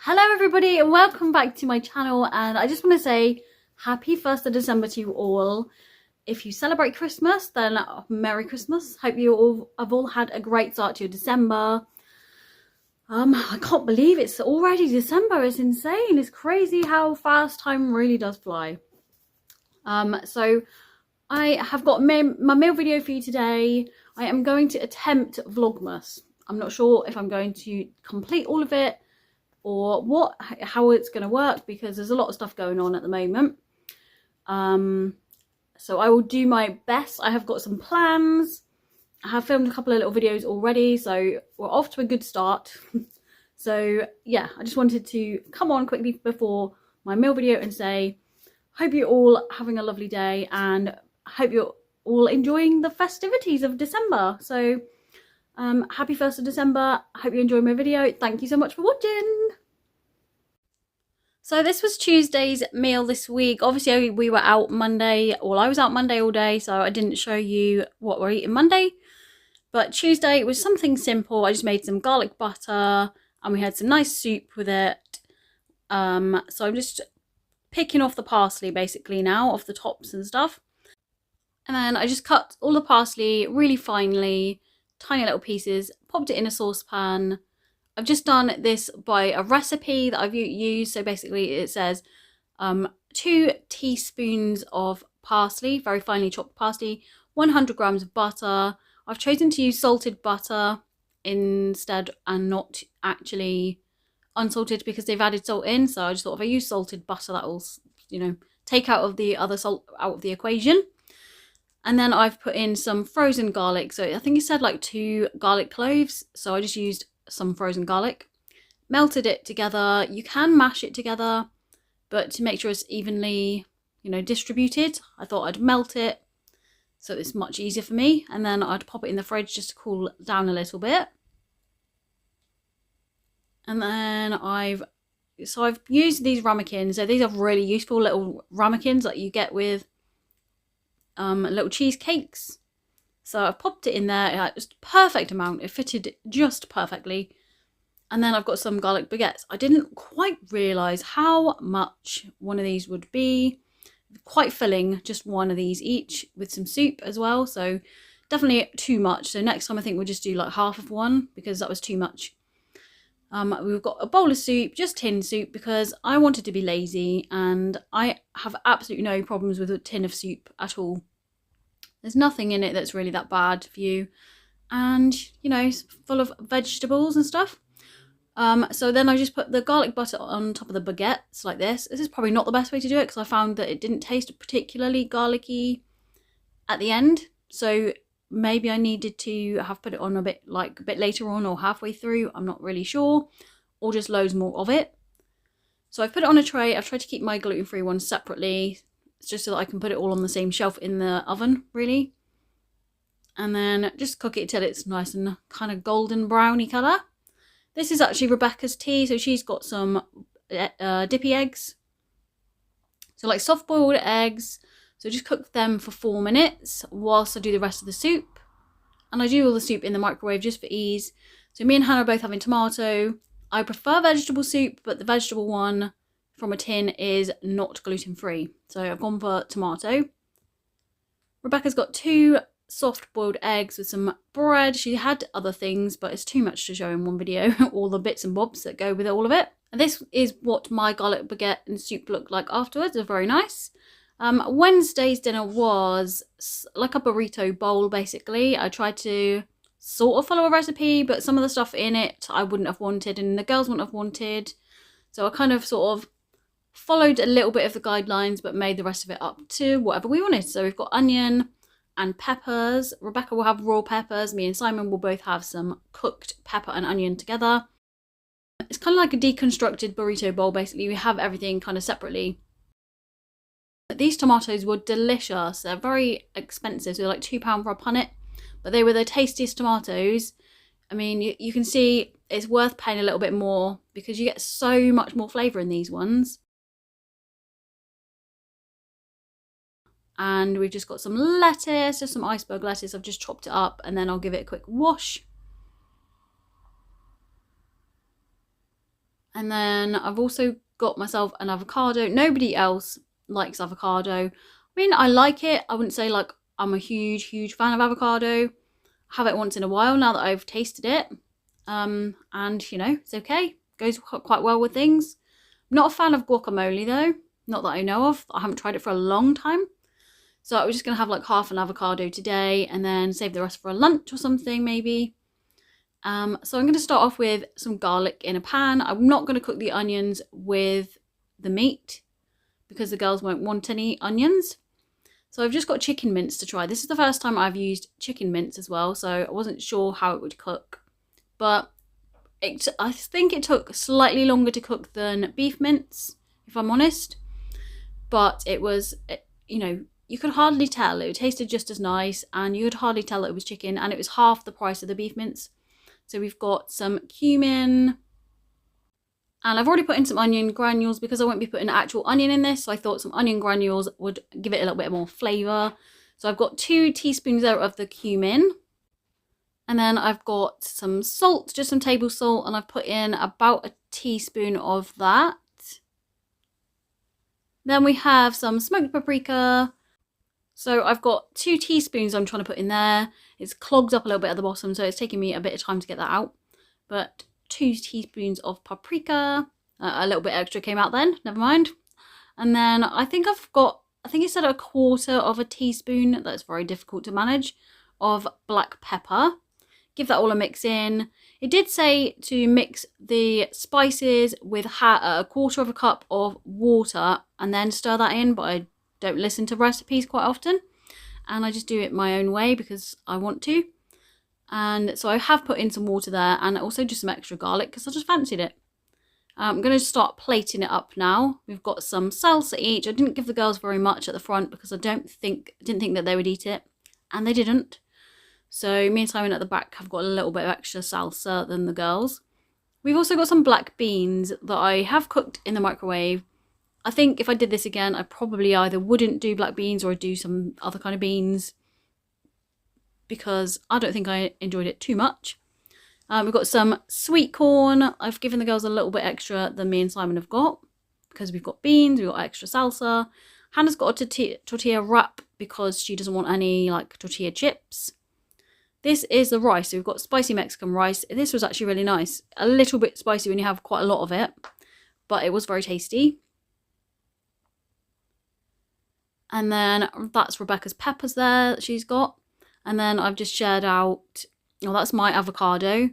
Hello everybody and welcome back to my channel, and I just want to say happy 1st of December to you all. If you celebrate Christmas, then Merry Christmas. Hope you all have had a great start to your December. I can't believe it's already December. It's insane. It's crazy how fast time really does fly. So I have got my meal video for you today. I am going to attempt Vlogmas. I'm not sure if I'm going to complete all of it or how it's going to work, because there's a lot of stuff going on at the moment. So I will do my best. I have got some plans. I have filmed a couple of little videos already, so we're off to a good start. So yeah, I just wanted to come on quickly before my meal video and say, hope you're all having a lovely day and I hope you're all enjoying the festivities of December. So happy 1st of December. I hope you enjoyed my video. Thank you so much for watching. So this was Tuesday's meal this week. Obviously we were out Monday, well I was out Monday all day, so I didn't show you what we're eating Monday. But Tuesday was something simple. I just made some garlic butter and we had some nice soup with it. So I'm just picking off the parsley basically now, off the tops and stuff. And then I just cut all the parsley really finely, tiny little pieces, popped it in a saucepan. I've just done this by a recipe that I've used. So basically it says 2 teaspoons of parsley, very finely chopped parsley, 100 grams of butter. I've chosen to use salted butter instead and not actually unsalted because they've added salt in. So I just thought if I use salted butter, that will, you know, take out of the other salt out of the equation. And then I've put in some frozen garlic. So I think it said like 2 garlic cloves. So I just used some frozen garlic, melted it together. You can mash it together, but to make sure it's evenly, you know, distributed, I thought I'd melt it so it's much easier for me. And then I'd pop it in the fridge just to cool down a little bit. And then I've used these ramekins. So these are really useful little ramekins that you get with little cheesecakes. So I've popped it in there. It was perfect amount. It fitted just perfectly. And then I've got some garlic baguettes. I didn't quite realise how much one of these would be. Quite filling, just one of these each with some soup as well. So definitely too much. So next time I think we'll just do like half of one because that was too much. We've got a bowl of soup, just tin soup, because I wanted to be lazy and I have absolutely no problems with a tin of soup at all. There's nothing in it that's really that bad for you. And, you know, it's full of vegetables and stuff. So then I just put the garlic butter on top of the baguettes like this. This is probably not the best way to do it because I found that it didn't taste particularly garlicky at the end. So maybe I needed to have put it on a bit later on or halfway through. I'm not really sure. Or just loads more of it. So I've put it on a tray. I've tried to keep my gluten-free ones separately. It's just so that I can put it all on the same shelf in the oven, really. And then just cook it till it's nice and kind of golden browny colour. This is actually Rebecca's tea, so she's got some dippy eggs. So like soft boiled eggs. So just cook them for 4 minutes whilst I do the rest of the soup. And I do all the soup in the microwave just for ease. So me and Hannah are both having tomato. I prefer vegetable soup, but the vegetable one from a tin is not gluten-free. So I've gone for tomato. Rebecca's got 2 soft boiled eggs with some bread. She had other things, but it's too much to show in one video. All the bits and bobs that go with all of it. And this is what my garlic baguette and soup looked like afterwards. They're very nice. Wednesday's dinner was like a burrito bowl, basically. I tried to sort of follow a recipe, but some of the stuff in it I wouldn't have wanted and the girls wouldn't have wanted. So I kind of sort of followed a little bit of the guidelines, but made the rest of it up to whatever we wanted. So we've got onion and peppers. Rebecca will have raw peppers. Me and Simon will both have some cooked pepper and onion together. It's kind of like a deconstructed burrito bowl, basically. We have everything kind of separately. These tomatoes were delicious. They're very expensive, so they're like £2 for a punnet, but they were the tastiest tomatoes. I mean, you can see it's worth paying a little bit more because you get so much more flavour in these ones. And we've just got some lettuce, just some iceberg lettuce. I've just chopped it up and then I'll give it a quick wash. And then I've also got myself an avocado. Nobody else likes avocado. I mean, I like it. I wouldn't say like I'm a huge fan of avocado. I have it once in a while now that I've tasted it. And you know, it's okay. Goes quite well with things. I'm not a fan of guacamole though. Not that I know of. I haven't tried it for a long time. So I was just going to have like half an avocado today and then save the rest for a lunch or something maybe. So I'm going to start off with some garlic in a pan. I'm not going to cook the onions with the meat because the girls won't want any onions. So I've just got chicken mince to try. This is the first time I've used chicken mince as well, so I wasn't sure how it would cook. But I think it took slightly longer to cook than beef mince, if I'm honest. But it was, you know, you could hardly tell. It tasted just as nice and you could hardly tell that it was chicken, and it was half the price of the beef mince. So we've got some cumin, and I've already put in some onion granules because I won't be putting actual onion in this. So I thought some onion granules would give it a little bit more flavour. So I've got 2 teaspoons there of the cumin. And then I've got some salt, just some table salt, and I've put in about a teaspoon of that. Then we have some smoked paprika. So I've got 2 teaspoons I'm trying to put in there. It's clogged up a little bit at the bottom, so it's taking me a bit of time to get that out. But 2 teaspoons of paprika. A little bit extra came out then, never mind. And then I think it said 1/4 teaspoon, that's very difficult to manage, of black pepper. Give that all a mix in. It did say to mix the spices with 1/4 cup of water and then stir that in, but I don't listen to recipes quite often. And I just do it my own way because I want to. And so I have put in some water there and also just some extra garlic because I just fancied it. I'm going to start plating it up now. We've got some salsa each. I didn't give the girls very much at the front because I didn't think that they would eat it. And they didn't. So me and Simon at the back have got a little bit of extra salsa than the girls. We've also got some black beans that I have cooked in the microwave. I think if I did this again, I probably either wouldn't do black beans or do some other kind of beans because I don't think I enjoyed it too much. We've got some sweet corn. I've given the girls a little bit extra than me and Simon have got because we've got beans, we've got extra salsa. Hannah's got a tortilla wrap because she doesn't want any like tortilla chips. This is the rice. So we've got spicy Mexican rice. This was actually really nice. A little bit spicy when you have quite a lot of it, but it was very tasty. And then that's Rebecca's peppers there that she's got. And then I've just shared out, oh, that's my avocado.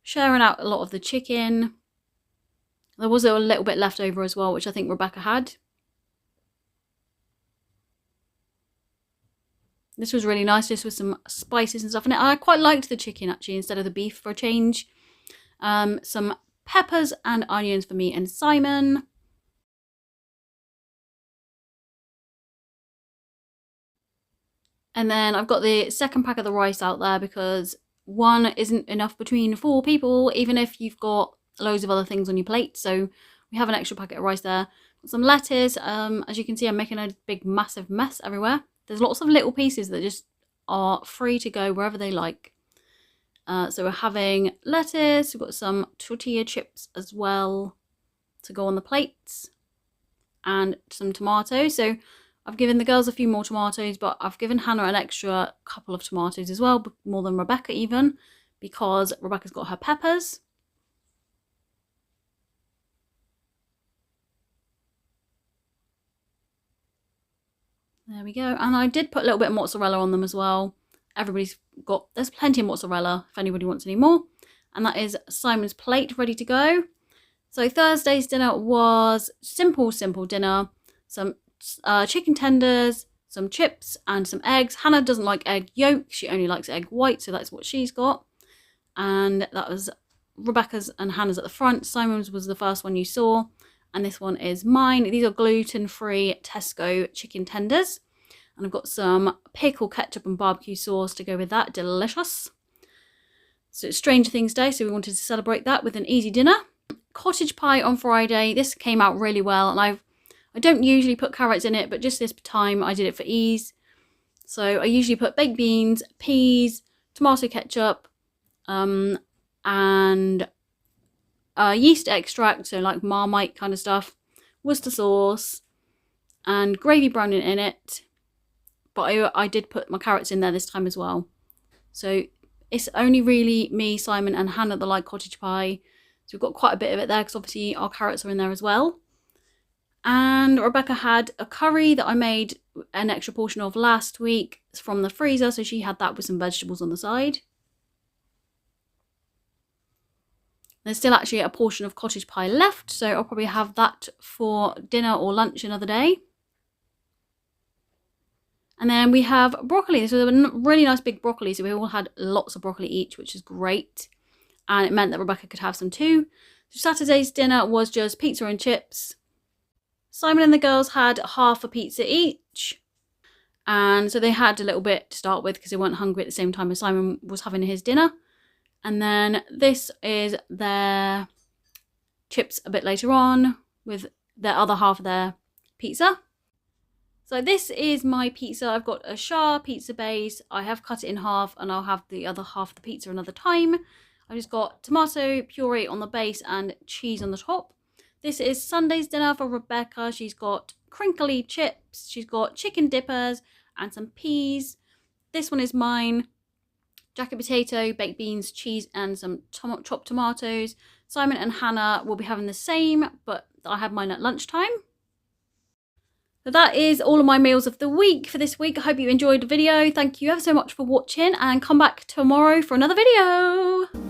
Sharing out a lot of the chicken. There was a little bit left over as well, which I think Rebecca had. This was really nice, just with some spices and stuff in it. I quite liked the chicken actually instead of the beef for a change. Some peppers and onions for me and Simon. And then I've got the second pack of the rice out there because one isn't enough between 4 people, even if you've got loads of other things on your plate. So we have an extra packet of rice there. Got some lettuce. As you can see, I'm making a big, massive mess everywhere. There's lots of little pieces that just are free to go wherever they like. So we're having lettuce. We've got some tortilla chips as well to go on the plates. And some tomatoes. So I've given the girls a few more tomatoes, but I've given Hannah an extra couple of tomatoes as well, more than Rebecca even, because Rebecca's got her peppers. There we go. And I did put a little bit of mozzarella on them as well. There's plenty of mozzarella if anybody wants any more. And that is Simon's plate ready to go. So Thursday's dinner was simple dinner. Some chicken tenders, some chips and some eggs. Hannah doesn't like egg yolk, she only likes egg white, so that's what she's got. And that was Rebecca's and Hannah's at the front. Simon's was the first one you saw, and this one is mine. These are gluten-free Tesco chicken tenders, and I've got some pickle, ketchup and barbecue sauce to go with that. Delicious. So it's Stranger Things Day, so we wanted to celebrate that with an easy dinner. Cottage pie on Friday. This came out really well, and I don't usually put carrots in it, but just this time I did it for ease. So I usually put baked beans, peas, tomato ketchup, and yeast extract, so like Marmite kind of stuff, Worcester sauce, and gravy browning in it. But I did put my carrots in there this time as well. So it's only really me, Simon and Hannah that like cottage pie. So we've got quite a bit of it there because obviously our carrots are in there as well. And Rebecca had a curry that I made an extra portion of last week from the freezer. So she had that with some vegetables on the side. There's still actually a portion of cottage pie left. So I'll probably have that for dinner or lunch another day. And then we have broccoli. This was a really nice big broccoli. So we all had lots of broccoli each, which is great. And it meant that Rebecca could have some too. So Saturday's dinner was just pizza and chips. Simon and the girls had half a pizza each. And so they had a little bit to start with because they weren't hungry at the same time as Simon was having his dinner. And then this is their chips a bit later on with their other half of their pizza. So this is my pizza. I've got a Shah pizza base. I have cut it in half and I'll have the other half of the pizza another time. I've just got tomato puree on the base and cheese on the top. This is Sunday's dinner for Rebecca. She's got crinkly chips. She's got chicken dippers and some peas. This one is mine. Jacket potato, baked beans, cheese and some chopped tomatoes. Simon and Hannah will be having the same, but I had mine at lunchtime. So that is all of my meals of the week for this week. I hope you enjoyed the video. Thank you ever so much for watching and come back tomorrow for another video.